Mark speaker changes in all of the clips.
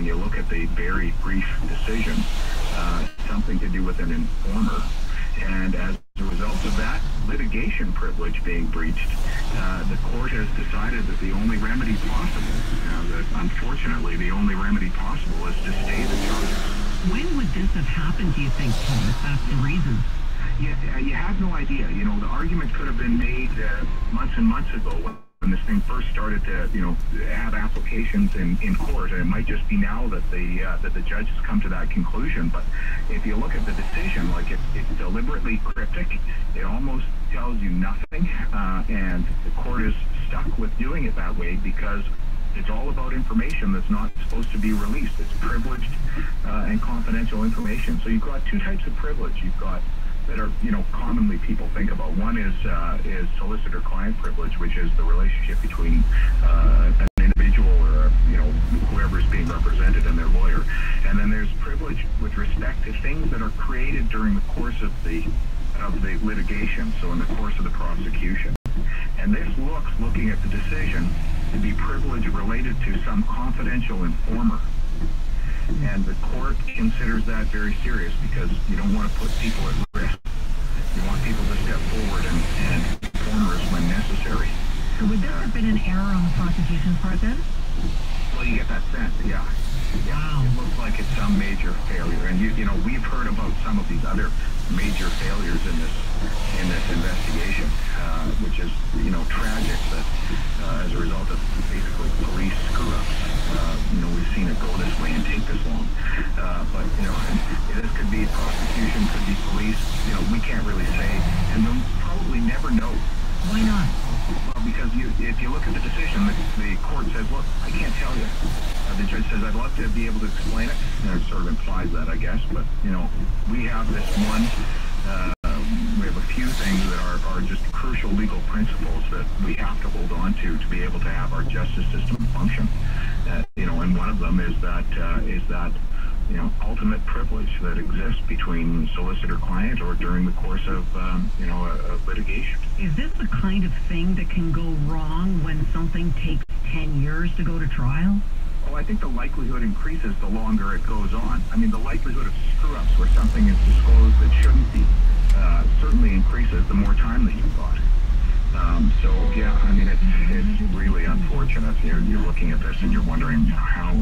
Speaker 1: you look at the very brief decision, something to do with an informer. And as a result of that litigation privilege being breached, the court has decided that the only remedy possible, unfortunately, the only remedy possible is to stay the charges.
Speaker 2: When would this have happened, do you think, Paul, if that's the reason?
Speaker 1: Yeah, you have no idea. You know, the argument could have been made months and months ago when this thing first started to, have applications in court. And it might just be now that the judge has come to that conclusion. But if you look at the decision, like it's deliberately cryptic. It almost tells you nothing, and the court is stuck with doing it that way because it's all about information that's not supposed to be released. It's privileged and confidential information. So you've got two types of privilege. You've got that are, commonly people think about. One is solicitor-client privilege, which is the relationship between an individual or, whoever's being represented and their lawyer. And then there's privilege with respect to things that are created during the course of the litigation, so in the course of the prosecution. And this looking at the decision, to be privilege related to some confidential informer. And the court considers that very serious because you don't want to put people at risk. You want people to step forward and informers when necessary.
Speaker 2: So would this have been an error on the prosecution's part then?
Speaker 1: Well, you get that sense, yeah.
Speaker 2: Wow.
Speaker 1: It looks like it's some major failure. And we've heard about some of these other major failures in this investigation, which is, tragic that as a result of basically police screw-ups, we've seen it go this way and take this long. But, this could be prosecution, could be police, we can't really say, and they'll probably never know.
Speaker 2: Why not?
Speaker 1: Well, because if you look at the decision, the court says, look, I can't tell you. The judge says, I'd love to be able to explain it. And it sort of implies that, I guess. But, we have this one, we have a few things that are just crucial legal principles that we have to hold on to be able to have our justice system function. And one of them is that ultimate privilege that exists between solicitor-client or during the course of, a litigation.
Speaker 2: Is this the kind of thing that can go wrong when something takes 10 years to go to trial?
Speaker 1: Oh, I think the likelihood increases the longer it goes on. I mean, the likelihood of screw-ups where something is disclosed that shouldn't be certainly increases the more time that you've got. So, yeah, I mean, it's really unfortunate. You're looking at this and you're wondering how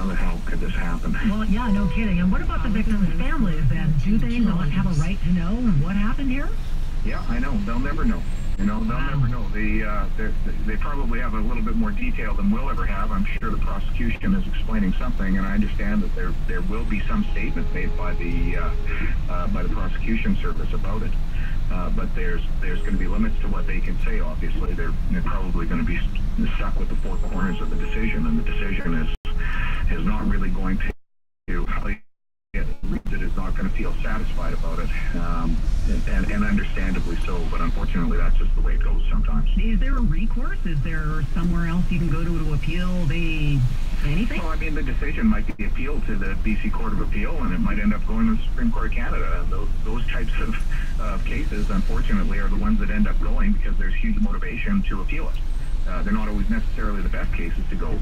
Speaker 1: the hell could this happen?
Speaker 2: Well, yeah, no kidding. And what about the victims' families then? Do they not have a right to know what happened here?
Speaker 1: Yeah, I know. They'll never know. They'll never know. They probably have a little bit more detail than we'll ever have. I'm sure the prosecution is explaining something, and I understand that there will be some statement made by the prosecution service about it. But there's going to be limits to what they can say. Obviously, they're probably going to be stuck with the four corners of the decision, and the decision is not really going to that is not going to feel satisfied about it, and understandably so, but unfortunately that's just the way it goes sometimes.
Speaker 2: Is there a recourse? Is there somewhere else you can go to appeal anything?
Speaker 1: Well, I mean, the decision might be appealed to the BC Court of Appeal, and it might end up going to the Supreme Court of Canada. And those types of cases, unfortunately, are the ones that end up going because there's huge motivation to appeal it. They're not always necessarily the best cases to go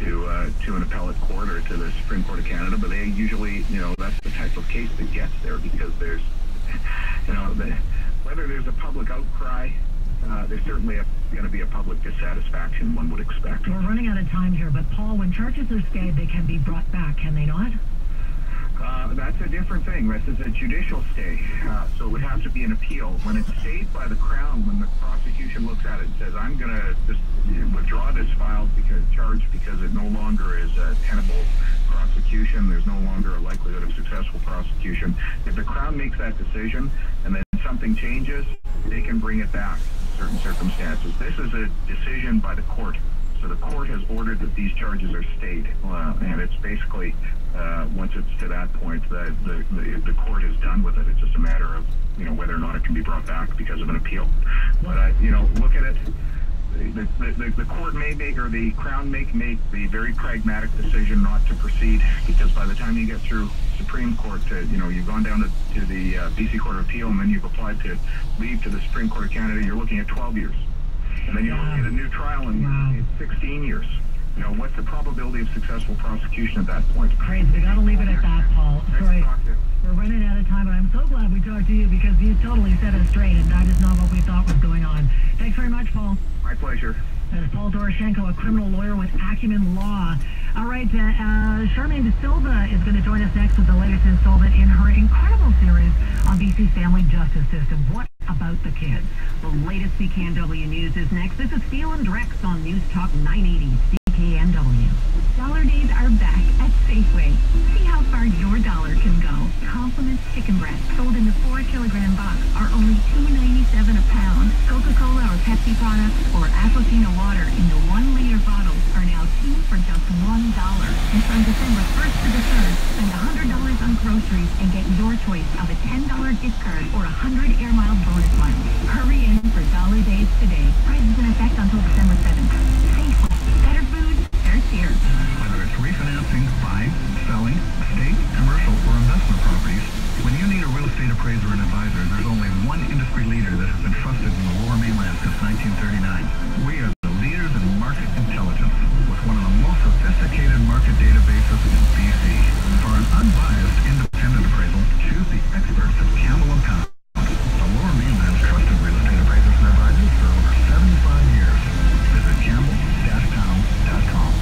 Speaker 1: to an appellate court or to the Supreme Court of Canada, but they usually, that's the type of case that gets there because there's, whether there's a public outcry, there's certainly going to be a public dissatisfaction, one would expect.
Speaker 2: We're running out of time here, but Paul, when charges are stayed, they can be brought back, can they not?
Speaker 1: That's a different thing. This is a judicial stay, so it would have to be an appeal. When it's stayed by the Crown, when the prosecution looks at it and says, I'm going to just withdraw this file because it no longer is a tenable prosecution, there's no longer a likelihood of successful prosecution. If the Crown makes that decision and then something changes, they can bring it back in certain circumstances. This is a decision by the court. So the court has ordered that these charges are stayed, and it's basically, once it's to that point, the court is done with it. It's just a matter of, whether or not it can be brought back because of an appeal. But, look at it. The court may make, or the Crown may make the very pragmatic decision not to proceed, because by the time you get through Supreme Court, you've gone down to the BC Court of Appeal, and then you've applied to leave to the Supreme Court of Canada, you're looking at 12 years. And then you're looking at a new trial, and it's 16 years. You know, what's the probability of successful prosecution at that point?
Speaker 2: Crazy. We gotta leave it at that, Paul.
Speaker 1: Nice
Speaker 2: Sorry.
Speaker 1: to talk to you.
Speaker 2: We're running out of time, but I'm so glad we talked to you because you totally set us straight, and that is not what we thought was going on. Thanks very much, Paul.
Speaker 1: My pleasure.
Speaker 2: That is Paul Doroshenko, a criminal lawyer with Acumen Law. All right, Charmaine De Silva is going to join us next with the latest installment in her incredible series on BC's family justice system. What about the kids? The latest CKNW news is next. This is Phelan Drex on News Talk 980 CKNW.
Speaker 3: Dollar days are back at Safeway. See how far your dollar can go. Compliments chicken breast sold in the 4-kilogram box are only $2.97 a pound. Coca-Cola or Pepsi products or Aquafina water in the 1-liter bottles are now 2 for just $1. And from December 1st to the 3rd, spend $100 on groceries and get your choice of a $10 gift card or 100 Air Miles bonus miles. Hurry in for Dollar Days today. Prices in effect until December 7th. Safeway. Better food starts here.
Speaker 4: Whether it's refinancing, buying, selling, estate, commercial, or investment properties, when you need a real estate appraiser and advisor, there's only one industry leader that has been trusted in the Lower Mainland since 1939. We are the leaders in market intelligence, with one of the most sophisticated market databases in BC. For an unbiased, independent appraisal, choose the experts at Campbell & Pound, the Lower Mainland's trusted real estate appraisers and advisors for over 75 years. Visit campbell-pound.com.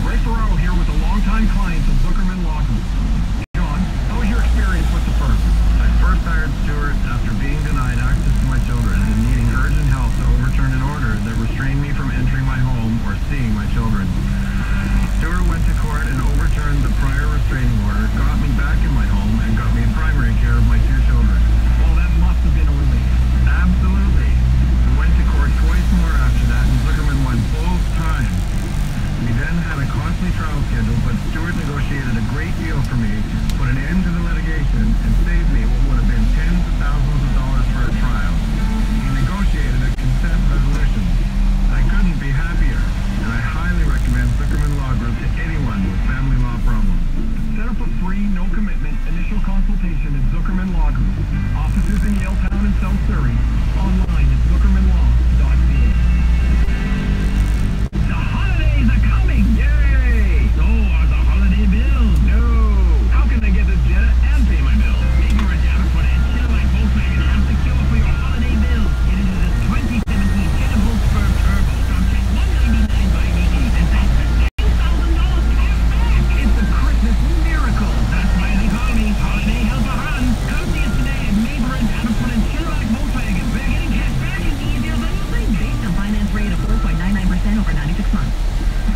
Speaker 4: Ray Ferraro here with a longtime client of Zuckerman Law Group. John, how was your experience with the firm? I first hired Stuart after being denied access to my children and needing urgent help to overturn an order that restrained me from entering my home or seeing my children. Stuart went to court and overturned the prior restraining order, got me back in my home, and got me primary care of my 2 children. Well, that must have been a relief. Absolutely. We went to court twice more after that, and Zuckerman won both times. We then had a costly trial schedule, but Stuart negotiated a great deal for me, put an end to the litigation, and saved me what would have been tens of thousands of dollars for a trial. He negotiated a consent resolution. I couldn't be happier, and I highly recommend Zuckerman Law Group to anyone with family law problems. Set up a free, no-commitment initial consultation at Zuckerman Law Group. Offices in Yaletown and South Surrey. Online at zuckermanlaw.ca. The holidays are coming! Yay! So are the holiday bills. No! How can I get this Jetta and pay my bill? Maybe we're down for that Chevrolet Volkswagen and secure for your holiday bill. Get into this 2017 Jetta Volkswagen Turbo starts at $199 by ED, and that's $10,000 cash back. It's a Christmas miracle. That's why they call me Holiday Helper Hun. Come see us today at Mayber and Adderford and Chevrolet Volkswagen. We're getting cash back is easier than you think, based on finance rate of 4.99% over 96 months.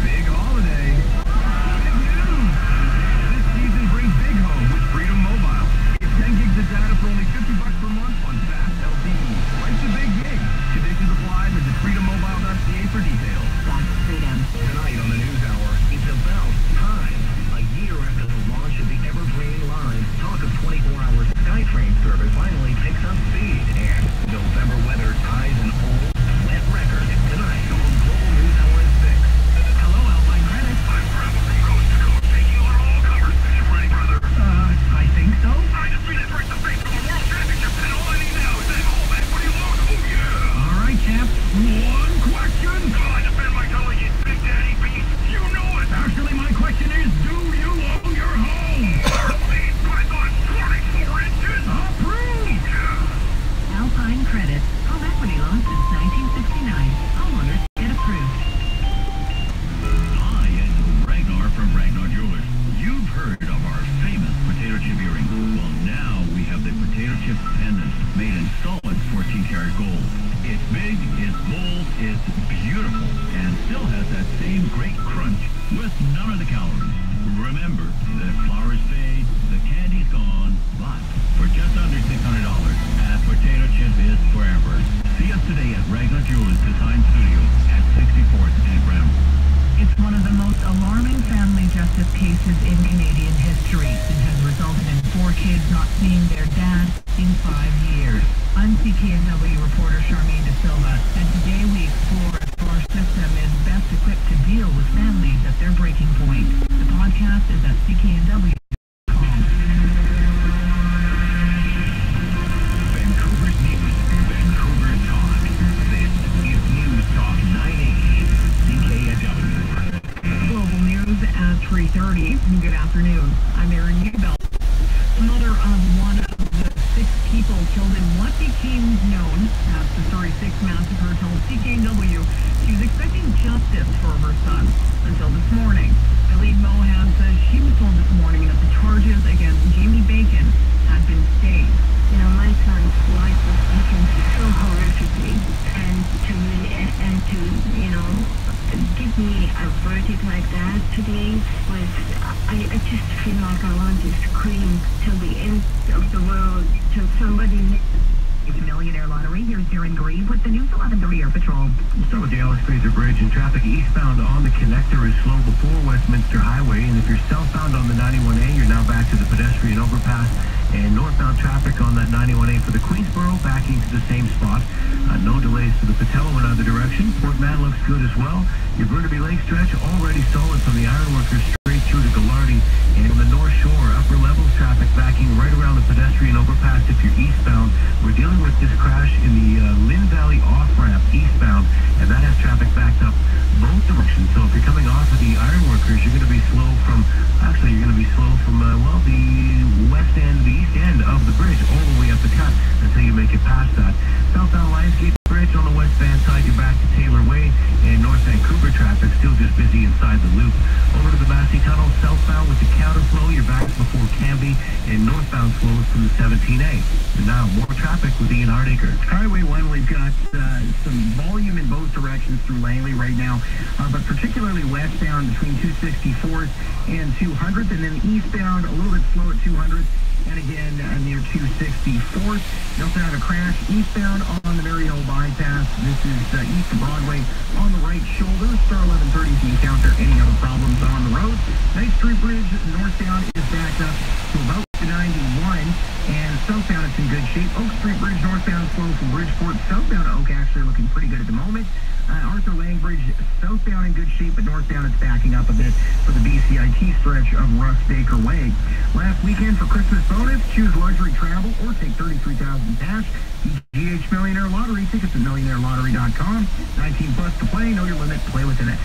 Speaker 4: Big holiday. Big news. This season brings Big Home with Freedom Mobile. Get 10 gigs of data for only $50 per month on fast LTE. Life's a big gig. Conditions apply. Visit freedommobile.ca for details.
Speaker 3: That's freedom.
Speaker 1: Tonight on the News Hour, it's about time. A year after the launch of the Evergreen line, talk of 24-hour SkyTrain service finally picks up speed. And November weather ties an old, wet record. Tonight on Global News Hour at 6. Hello, Alpine Credit. I'm traveling coast to coast, taking you on all covers. You ready, brother?
Speaker 2: I think so.
Speaker 1: I just beat it first to face for the World Championship, and all I need now is that home equity loan. Oh, yeah.
Speaker 2: All right, champ.
Speaker 1: One question. I defend my telling you, Big Daddy Beast. You know it.
Speaker 2: Actually, my question is, do you own your home?
Speaker 1: Please, Python, 24 inches.
Speaker 2: Approved.
Speaker 1: Yeah.
Speaker 3: Alpine Credit. Home equity loan since 1969. Homeowners get approved.
Speaker 4: Hi, it's Ragnar from Ragnar Jewelers. You've heard of our famous potato chip earring. Well, now we have the potato chip pendant made in solid 14-karat gold. It's big, it's bold, it's beautiful, and still has that same great crunch with none of the calories. Remember, the flowers fade, the candy's gone, but for just under $600, a potato chip is forever. See us today at Ragnar Jewelers Design Studio at 64th and Bramble.
Speaker 2: It's one of the most alarming family justice cases in Canadian history. It has resulted in 4 kids not seeing their dad in 5 years. I'm CKNW reporter Charmaine De Silva, and today we explore if our system is best equipped to deal with families at their breaking point. The podcast is at CKNW.com.
Speaker 1: Vancouver's News, Vancouver Talk. This is News Talk 980, CKNW.
Speaker 2: news at 3:30. Good afternoon. I'm Erin Newbell. The mother of one of the 6 people killed in what became known as the Surrey 6 massacre told CKNW she was expecting justice for her son until this morning. Eileen Mohan says she was told this morning that the charges against Jamie Bacon had been stayed.
Speaker 3: You know, my son's life was taken so horrifically, and to you know, give me a verdict like that today was, I just feel like I want to scream till the end of the world, till somebody...
Speaker 2: It's Millionaire Lottery. Here's Darren Grieve with the News 11:30 Air Patrol.
Speaker 4: So with the Alex Fraser Bridge, and traffic eastbound on the connector is slow before Westminster Highway, and if you're southbound on the 91A, you're now back to the pedestrian overpass, and northbound traffic on that 91A for the Queensboro backing to the same spot. No delays to the Patello in either direction. Port Mann looks good as well. Your Burnaby Lake stretch already solid from the Ironworkers straight through to Gallardi, and on the North Shore, upper levels traffic backing right around the pedestrian overpass if you're eastbound. We're dealing with this crash in the Lynn Valley off-ramp eastbound, and that has traffic backed up both directions. So if you're coming off of the Ironworkers, you're going to be slow from, the west end, the east end of the bridge, all the way up the cut until you make it past that. Southbound Lionsgate Bridge on the westbound side, you're back to Taylor Way, and North Vancouver traffic still just busy inside the loop. Over to the Massey Tunnel, southbound with the counterflow, you're back before Cambie, and northbound flows from the 17A. And now more traffic with Ian Hardacre.
Speaker 5: Highway 1, we've got some volume in both directions through Langley right now, but particularly westbound between 264th and 200th, and then eastbound a little bit slow at 200th, and again near 264th. You also have a crash eastbound on the Maryhill bypass. This is east of Broadway on the right shoulder. Star 1130 if you encounter any other problems on the road. Ninth Street Bridge northbound is backed up to about 91, and southbound it's in good shape. Oak Street Bridge northbound slow from Bridgeport. Southbound Oak actually looking pretty good at the moment. Arthur Lang Bridge southbound in good shape, but northbound it's backing up a bit for the BCIT stretch of Russ Baker Way. Last weekend for Christmas bonus, choose luxury travel or take $33,000 cash. EGH Millionaire Lottery. Tickets at millionaireLottery.com. 19 plus to play. Know your limit. Play within it.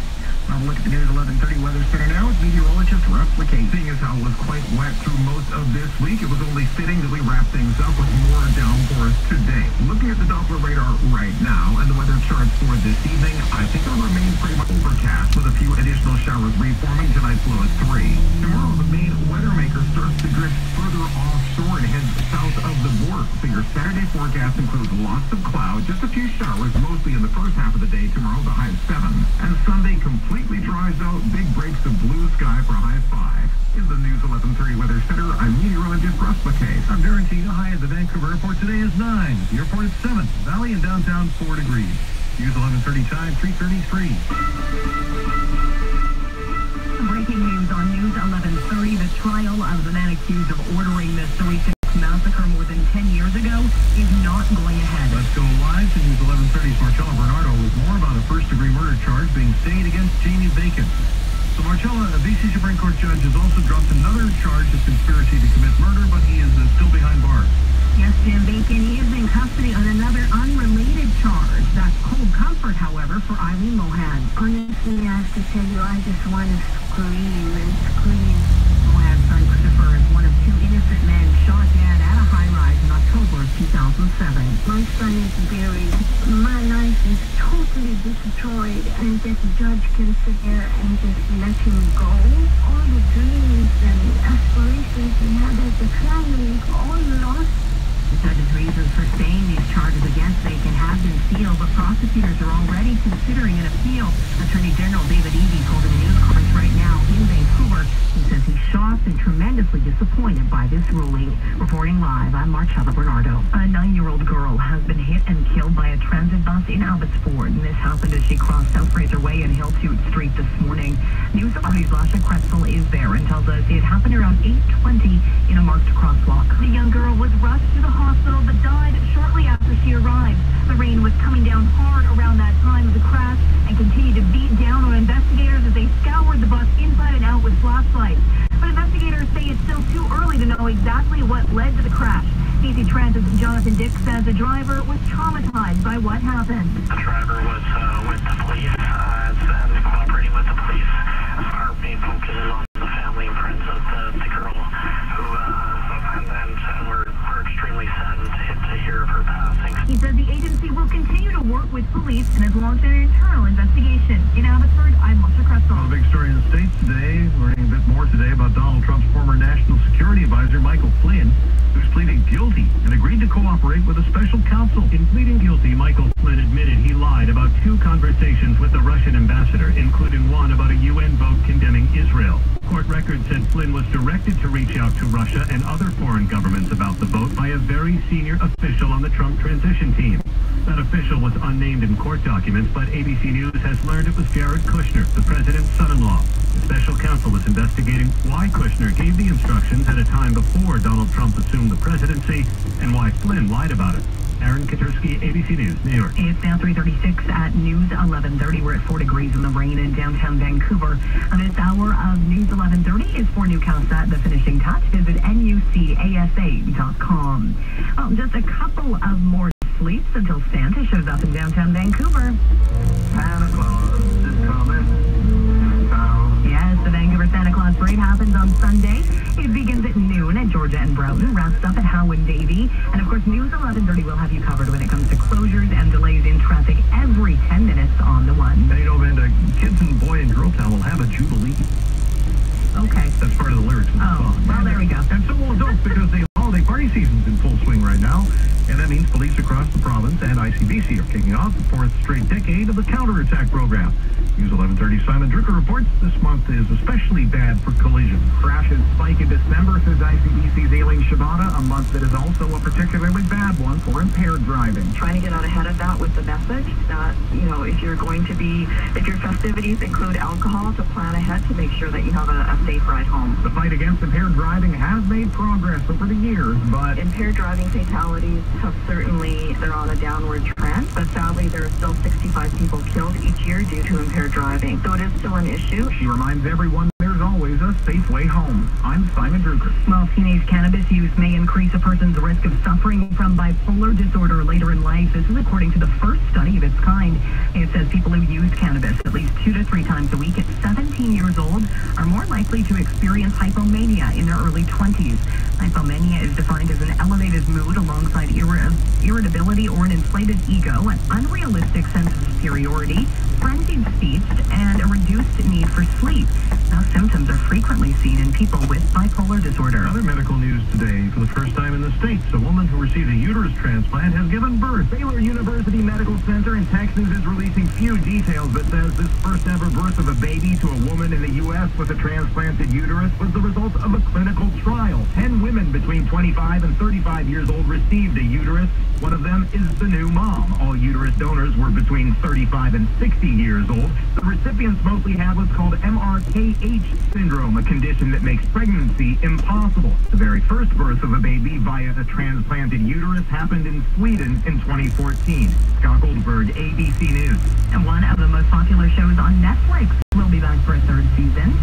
Speaker 5: Have a look at the News 11:30 Weather Center now. It's meteorologist Russ LeCase.
Speaker 6: Seeing as how it was quite wet through most of this week, it was only fitting that we wrap things up with more downpours today. Looking at the Doppler radar right now and the weather charts for this evening, I think it'll remain pretty much overcast with a few additional showers reforming. Tonight's low at 3. Tomorrow, the main weather maker starts to drift further offshore and heads south of the border. So your Saturday forecast includes lots of clouds, just a few showers, mostly in the first half of the day. Tomorrow, the high of 7. And Sunday, completely dries out, big breaks of blue sky for a high of 5. In the News 11:30 Weather Center, I'm meteorologist Russ LeCase.
Speaker 4: I'm Darren T. The high at the Vancouver Airport today is 9. The airport is 7. Valley and downtown 4 degrees. News 11:30 time, 3:33.
Speaker 2: Breaking news on News 11:30. The trial of the man accused of ordering the Surrey 6 massacre more than 10 years ago is not going ahead.
Speaker 4: Let's go live to News 11:30's Marcella Bernardo with more about a first-degree murder charge being stayed against Jamie Bacon. So Marcella, a BC Supreme Court judge has also dropped another charge of conspiracy to commit murder, but he is still behind bars.
Speaker 2: Yes, Jim Bacon is in custody on another unrelated charge. That's cold comfort, however, for Eileen Mohan.
Speaker 3: Honestly, I have to tell you, I just want to scream and scream.
Speaker 2: Mohan's son Christopher is one of 2 innocent men shot dead at a high-rise in October of 2007.
Speaker 3: My son is buried. My life is totally destroyed, and this judge can sit there and just let him go. All the dreams and aspirations we had as a family, all lost.
Speaker 2: The judge's reasons for staying these charges against Bacon have been sealed, but prosecutors are already considering an appeal. Attorney General David Eby told a news conference right now in Vancouver. He says he's shocked and tremendously disappointed by this ruling. Reporting live, I'm Marcella Bernardo. A 9-year-old girl has been hit and killed by a transit bus in Abbotsford, and this happened as she crossed South Fraser Way and Hillsuit Street this morning. News Authority's Lasha Kretzel is there and tells us it happened around 8:20 in a marked crosswalk. The young girl was rushed to the hospital but died shortly after she arrived. The rain was coming down hard around that time of the crash and continued to beat down on investigators as they scoured the bus inside and out with flashlights. But investigators say it's still too early to know exactly what led to the crash. BC Transit's Jonathan Dick says the driver was traumatized by what happened.
Speaker 7: The driver was with the police and cooperating with the police. Our main focus
Speaker 4: today about Donald Trump's former national security advisor, Michael Flynn, who's pleaded guilty and agreed to cooperate with a special counsel. In pleading guilty, Michael Flynn admitted he lied about 2 conversations with the Russian ambassador, including one about a UN vote condemning Israel. Court records said Flynn was directed to reach out to Russia and other foreign governments about the vote by a very senior official on the Trump transition team. That official was unnamed in court documents, but ABC News has learned it was Jared Kushner, the president's son-in-law. The special counsel is investigating why Kushner gave the instructions at a time before Donald Trump assumed the presidency and why Flynn lied about it. Aaron Katersky, ABC News, New York.
Speaker 2: It's now 3:36 at News 1130. We're at 4 degrees in the rain in downtown Vancouver. And this hour of News 1130 is for Newcastle, the finishing touch. Visit nucasa.com. Well, just a couple of more sleeps until Santa shows up in downtown Vancouver.
Speaker 6: Santa Claus is coming.
Speaker 2: Yes, the Vancouver Santa Claus Parade happens on Sunday. It begins at noon at Georgia and Broughton, wraps up at Howe and Davie. And of course, News 1130 will have you covered when it comes to closures and delays in traffic every 10 minutes on the one.
Speaker 4: Now, you know, Amanda, kids in Boy and Girl Town will have a jubilee.
Speaker 2: Okay.
Speaker 4: That's part of the lyrics of the song.
Speaker 2: Well, there we go.
Speaker 4: And so will adults because the holiday party season's in full swing right now. And that means police across the province and ICBC are kicking off the 4th straight decade of the counterattack program. News 1130 Simon Drucker reports this month is especially bad for collisions.
Speaker 5: Crashes spike in December, says ICBC's Aileen Shabana, a month that is also a particularly bad one for impaired driving.
Speaker 7: Trying to get out ahead of that with the message that, you know, if your festivities include alcohol, to plan ahead to make sure that you have a safe ride home.
Speaker 5: The fight against impaired driving has made progress over the years, but
Speaker 7: impaired driving fatalities have certainly, they're on a downward trend, but sadly there are still 65 people killed each year due to impaired driving. So it is still an issue.
Speaker 5: she reminds everyone there's always a safe way home. I'm Simon Drucker.
Speaker 2: Well, teenage cannabis use may increase a person's risk of suffering from bipolar disorder later in life. This is according to the first study of its kind. It says people who use cannabis at least 2 to 3 times a week at 17 years old are more likely to experience hypomania in their early 20s. Hypomania is defined as an elevated mood alongside irritability or an inflated ego, an unrealistic sense of superiority, frenzied speech, and a reduced need for sleep. Now, symptoms are frequently seen in people with bipolar disorder.
Speaker 4: Other medical news today. For the first time in the States, a woman who received a uterus transplant has given birth.
Speaker 5: Baylor University Medical Center in Texas is releasing few details, but says this first ever birth of a baby to a woman in the U.S. with a transplanted uterus was the result of a clinical trial. 10 women between 25 and 35 years old received a uterus. One of them is the new mom. All uterus donors were between 35 and 60 years old. The recipients mostly have what's called MRKH syndrome, a condition that makes pregnancy impossible. The very first birth of a baby via a transplanted uterus happened in Sweden in 2014. Scott Goldberg, ABC News.
Speaker 2: And one of the most popular shows on Netflix will be back for a 3rd season.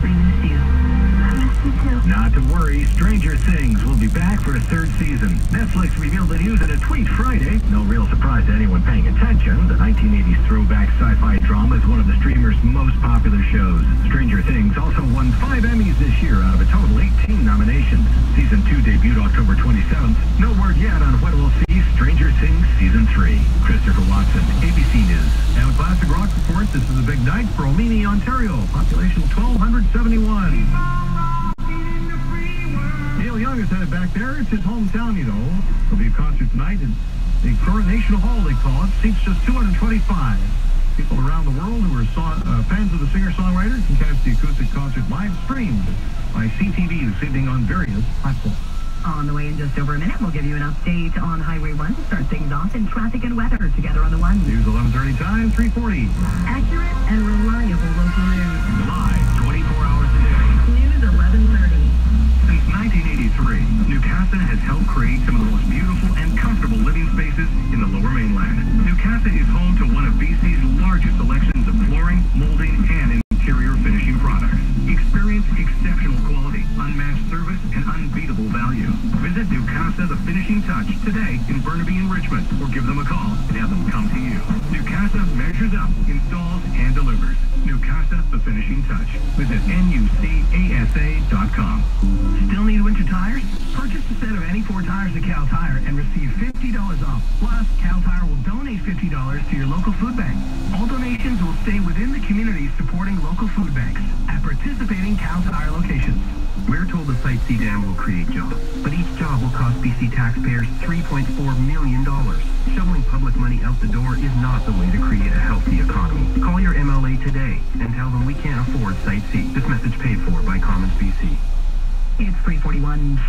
Speaker 4: Not to worry, Stranger Things will be back for a 3rd season. Netflix revealed the news in a tweet Friday. No real surprise to anyone paying attention. The 1980s throwback sci-fi drama is one of the streamer's most popular shows. Stranger Things also won 5 Emmys this year out of a total 18 nominations. Season 2 debuted October 27th. No word yet on when we'll see Stranger Things Season 3. Christopher Watson, ABC News. Now, Classic Rock reports this is a big night for Omini, Ontario. Population 1,271. Neil Young is headed back there. It's his hometown, you know. There'll be a concert tonight at the Coronation Hall, they call it. Seats just 225. People around the world who are fans of the singer-songwriter can catch the acoustic concert live streamed by CTV this evening on various platforms.
Speaker 2: On the way in just over a minute, we'll give you an update on Highway 1 to start things off in traffic and weather together on the one.
Speaker 4: News 11:30 time, 3:40.
Speaker 2: Accurate and reliable local news.
Speaker 4: Live 24 hours a day.
Speaker 2: News 1130.
Speaker 4: Since 1983, Newcastle has helped create some of the most beautiful and comfortable living spaces in the Lower Mainland. Newcastle is home to one of BC's largest selections of flooring, molding, and interior finishing products. Experience exceptional quality, unmatched service, and unbeatable value. Visit Newcastle The Finishing Touch today in Burnaby and Richmond, or give them a call and have them come to you. Newcastle measures up, installs, and delivers. Newcastle The Finishing Touch. Visit nucasa.com.
Speaker 5: Still need winter tires? Purchase a set of any 4 tires at Cal Tire and receive $50 off. Plus, Cal Tire will donate $50 to your local food bank. All donations will stay within the community supporting local food banks at participating Cal Tire locations.
Speaker 4: We're told the Site C dam will create jobs, but each job will cost BC taxpayers $3.4 million. Shoveling public money out the door is not the way to create a healthy economy. Call your MLA today and tell them we can't afford Site C. This message paid for by Commons BC.
Speaker 2: It's 3:41.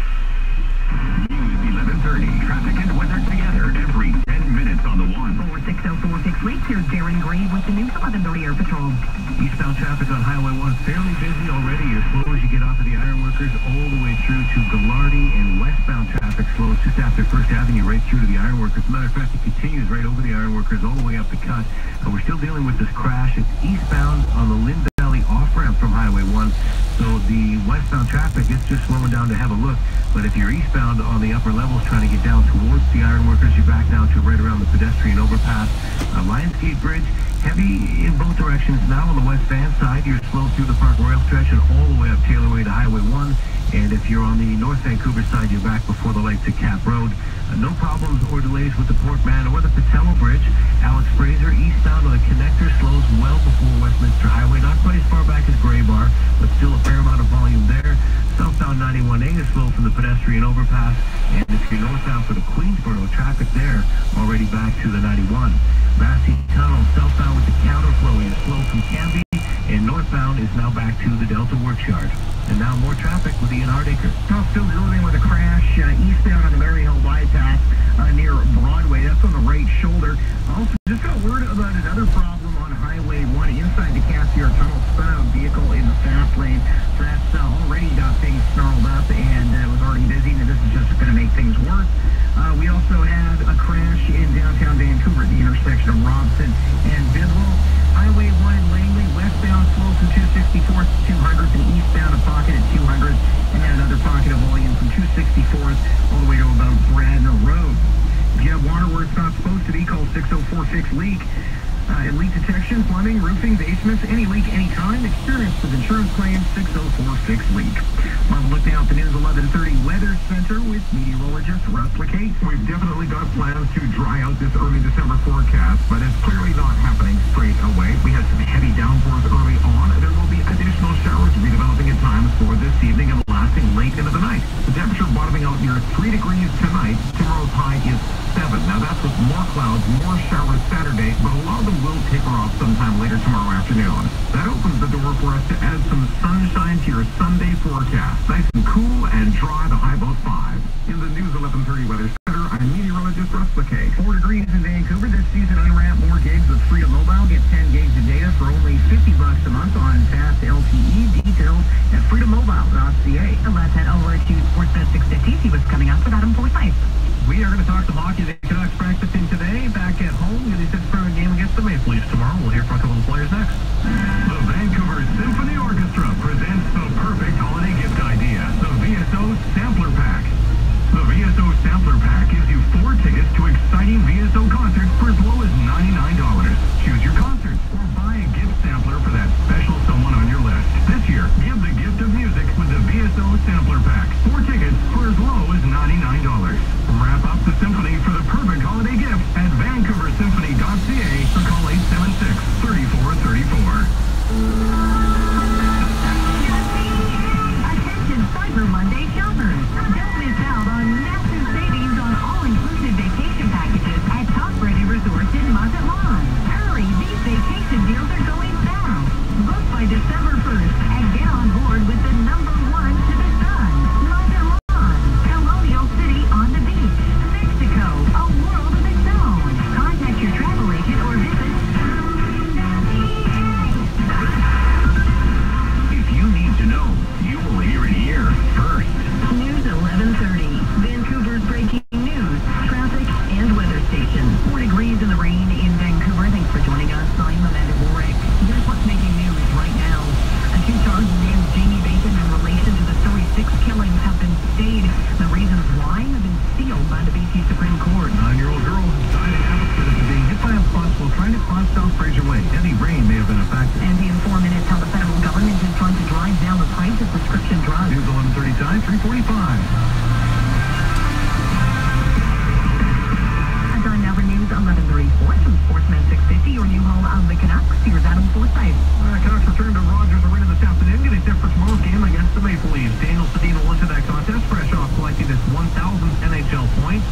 Speaker 6: News 11:30. Traffic and weather together every 10 minutes on the one.
Speaker 2: 46046 Lake, here's Darren Gray with the news 11:30 Air Patrol.
Speaker 4: Eastbound traffic on Highway 1 fairly busy already. As slow as you get off of the Ironworkers all the way through to Gallardi, and westbound traffic slows just after First Avenue right through to the Ironworkers. As a matter of fact, it continues right over the Ironworkers all the way up the cut. We're still dealing with this crash. It's eastbound on the Lynn Valley off-ramp from Highway 1. So the westbound traffic, it's just slowing down to have a look. But if you're eastbound on the upper levels trying to get down towards the Ironworkers, you're back down to right around the pedestrian overpass. Lionsgate Bridge, heavy in both directions. Now on the west van side, you're slow through the Park Royal stretch and all the way up Taylorway to Highway 1. And if you're on the North Vancouver side, you're back before the lights at Cap Road. No problems or delays with the Port Mann or the Patello Bridge. Alex Fraser, eastbound on the connector, slows well before Westminster Highway. Not quite as far back as Grey Bar, but still a fair amount of volume there. Southbound 91A is slow from the pedestrian overpass. And if you're northbound for the Queensboro, traffic there already back to the 91. Massey Tunnel, southbound with the counterflow, is slow from Canby. And northbound is now back to the Delta Works-Yard. And now more traffic with Ian Hardacre.
Speaker 5: Still dealing with a crash eastbound on the Maryhill bypass near Broadway. That's on the right shoulder. Also, just got word about another problem on Highway 1 inside the Cassiar Tunnel. Spun out vehicle in the fast lane. So that's already got things snarled up, and it was already busy, and this is just going to make things worse. We also had a crash in downtown Vancouver at the intersection of Robson and Bidwell. Highway 1 in Langley, westbound slow from 264th to 200th, and eastbound a pocket at 200th, and then another pocket of volume from 264th all the way to about Bradner Road. If you have water where it's not supposed to be, call 6046-LEAK. Leak detection, plumbing, roofing, basements, any leak, anytime. Experience with insurance claims, 6046-LEAK. On the look now at the News 11:30 Weather Center with meteorologist Russ LeCate.
Speaker 6: We've definitely got plans to dry out this early December forecast, but it's clearly not happening straight away. We had some heavy downpours early on. There will be additional showers redeveloping at times for this evening and lasting late into the night. The temperature bottoming out near 3 degrees tonight. Tomorrow's high is 7. Now that's with more clouds, more showers Saturday, but a lot of them will taper off sometime later tomorrow afternoon. That opens the door for us to add some sunshine to your Sunday forecast. Nice and cool and dry, the high about 5. In the News 11:30 Weather Center, I'm meteorologist Russ LeCate.
Speaker 5: 4 degrees in Vancouver this season. Unwrap more gigs with Freedom Mobile. Get 10 gigs of data for only $50 a month on fast LTE. Details at freedommobile.ca.
Speaker 2: And let's head over to Sportsnet 650. See what's coming up with Adam Forsyth.
Speaker 4: We are going to talk some hockey. The Canucks practicing today, back at home. Going to sit for a game against the Maple Leafs tomorrow. We'll hear from a couple of the players next.
Speaker 6: The Vancouver Symphony Orchestra presents the perfect holiday gift idea, the VSO Sampler Pack. The VSO Sampler Pack gives you 4 tickets to exciting VSO concerts for as low as $99. Choose your concerts or buy a gift sampler for that special someone on your list. This year, give the gift of music with the VSO Sampler Pack. 4 tickets for as low as $99. Wrap up the symphony for the perfect holiday gift at vancouversymphony.ca or call 876-3434.
Speaker 3: Attention Cyber Monday shoppers. Don't miss out on massive savings on all-inclusive vacation packages at Top Ready Resorts in Mazatlan. Hurry, these vacation deals are going fast. Book by December 1st and get on board with the #1 to the sun. Mazatlan, Colonial City on the beach. Mexico, a world of its own. Contact your travel agent or visit.
Speaker 6: If you need to know, you will hear it here first.
Speaker 2: News 11:30. Vancouver's breaking news, traffic, and weather station. 4 degrees in the rain in Vancouver. Thanks for joining us. I'm Amanda Warwick. Here's what's making news right now. 2 charges against Jamie Bacon in relation to the Surrey 6 killings have been stayed. The reasons why have been sealed by the BC Supreme Court.
Speaker 4: 9-year-old girl has died in Abbotsford after being hit by a bus while trying to cross South Fraser Way. Heavy rain may have been a factor.
Speaker 2: And in 4 minutes, how the federal government is trying to drive down the price of prescription drugs.
Speaker 4: News 11:30 time, 3:45.
Speaker 2: And time now for News 11:30 Sports from Sportsnet 650, your new home of the Canucks. Here's Adam Forsyth.
Speaker 4: Canucks return to Rogers Arena this afternoon, getting set for tomorrow's game against the Maple Leafs.
Speaker 6: Daniel Sedin will enter that contest, fresh off collecting his 1,000th NHL point.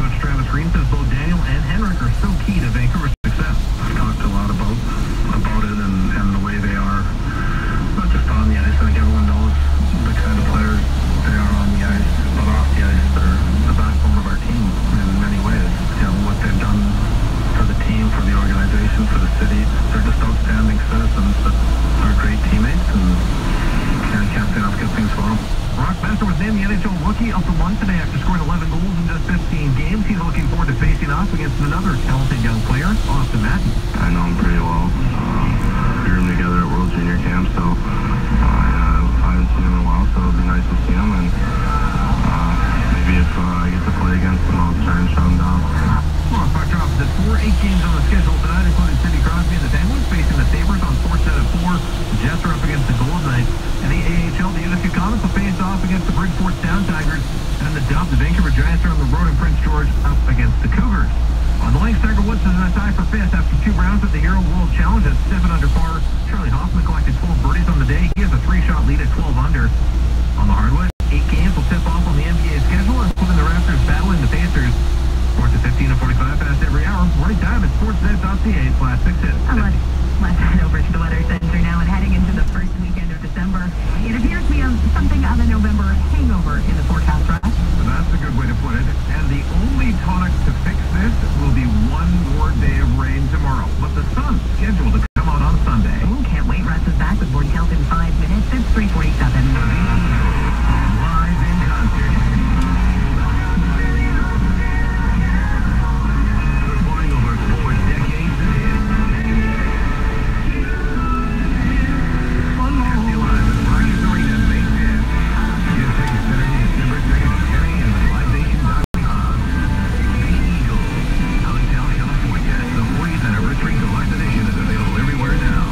Speaker 6: Coach Travis Green says both Daniel and Henrik are so key to Vancouver's success.
Speaker 4: I've talked a lot about it and the way they are, not just on the ice. I think everyone knows the kind of players they are on the ice, but off the ice, they're the backbone of our team in many ways. You know, what they've done for the team, for the organization, for the city, they're just outstanding citizens that are great teammates, and I can't say enough good things for them.
Speaker 6: Brock Boeser was named the NHL Rookie of the Month today after scoring 11 goals in just 15 games. He's looking forward to facing off against another talented young player, Austin Matthews.
Speaker 4: I know him pretty well. We were together at World Junior Camp, so I haven't seen him in a while, so it'll be nice to see him, and maybe if I get to play against him, I'll try and shut him down.
Speaker 6: Well, Puck drops at 4, 8 games on the schedule tonight, including Sidney Crosby and the Penguins facing the Sabres on Sportsnet at 4. The Jets are up against the Golden Knights. And the AHL, the Utica Comets will face off against the Bridgeport Sound Tigers. And in the Dub, the Vancouver Giants are on the road in Prince George up against the Cougars. On the links, Tiger Woods is in a tie for 5th after 2 rounds at the Hero World Challenge at 7 under par. Charlie Hoffman collected 12 birdies on the day. He has a 3-shot lead at 12 under. On the hardwood, 8 games will tip off on the NBA schedule, including the Raptors battling the Pacers. Sports at 15 to 45 past every hour. Morning time at sportsnet.ca/6 hits.
Speaker 3: Let's head over to the Weather Center now, and heading into the first weekend of December. It appears we have something of a November hangover in the forecast, Russ.
Speaker 6: That's a good way to put it. And the only tonic to fix this will be one more day of rain tomorrow. But the sun's scheduled to come out on Sunday.
Speaker 3: Oh, can't wait. Russ is back with Morning Health in 5 minutes. It's 3:47.
Speaker 6: Live in concert. Performing over 4 decades of hits. Empty Live at Rogers Arena, May 5th. Get tickets Saturday, December 2nd at 10 a.m. at LiveNation.com. The Eagles, Downtown California. The 40th anniversary deluxe edition is available everywhere now.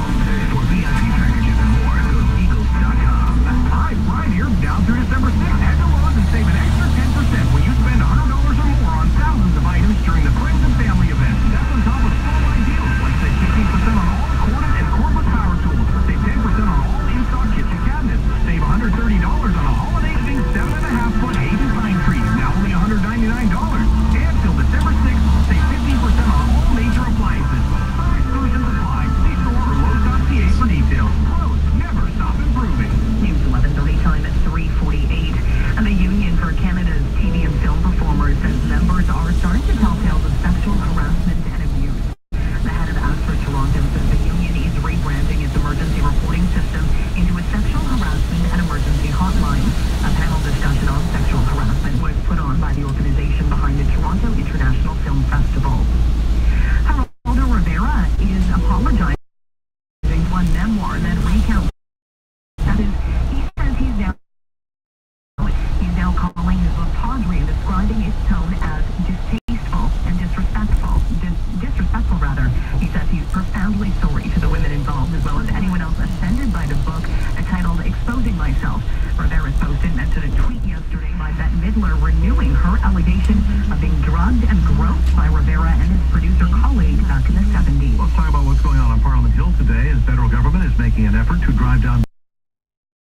Speaker 6: For VIP packages and more, go to Eagles.com. Hi, Brian here. Down through December 6th. Head to Lowe's and save an extra 10% when you spend $100 or more on thousands of items during the Friends and Family event. That's on top of full-line deals like save 15% on all corded and cordless power tools. Save 10% on all in-stock kitchen cabinets. Save $130 on a holiday living 7.5-foot Hayden pine tree. Now only $199. And till December 6th, save 15% on all major appliances. Some exclusions apply. See store or Lowe's.ca for details. Lowe's, never stop improving.
Speaker 2: News 11:30 time at 3:48. And the Union for Canada's TV and Film Performers says members are starting to tell tales of sexual harassment and abuse. The head of ASPR Toronto says the union is rebranding its emergency reporting system into a sexual harassment and emergency hotline. A panel discussion on sexual harassment was put on by the organization behind the Toronto International Film Festival. Geraldo Rivera is apologizing for one memoir that recounts. That is, he says he's now calling his book tawdry and describing its tone as distasteful and disrespectful. Disrespectful, rather. He says he's profoundly sorry to the women involved, as well as anyone else offended by the book, titled Exposing Myself. Rivera's posted mentioned a tweet yesterday by Bette Midler renewing her allegation of being drugged and groped by Rivera and his producer colleague back in the 70s.
Speaker 6: Let's talk about what's going on Parliament Hill today as federal government is making an effort to drive down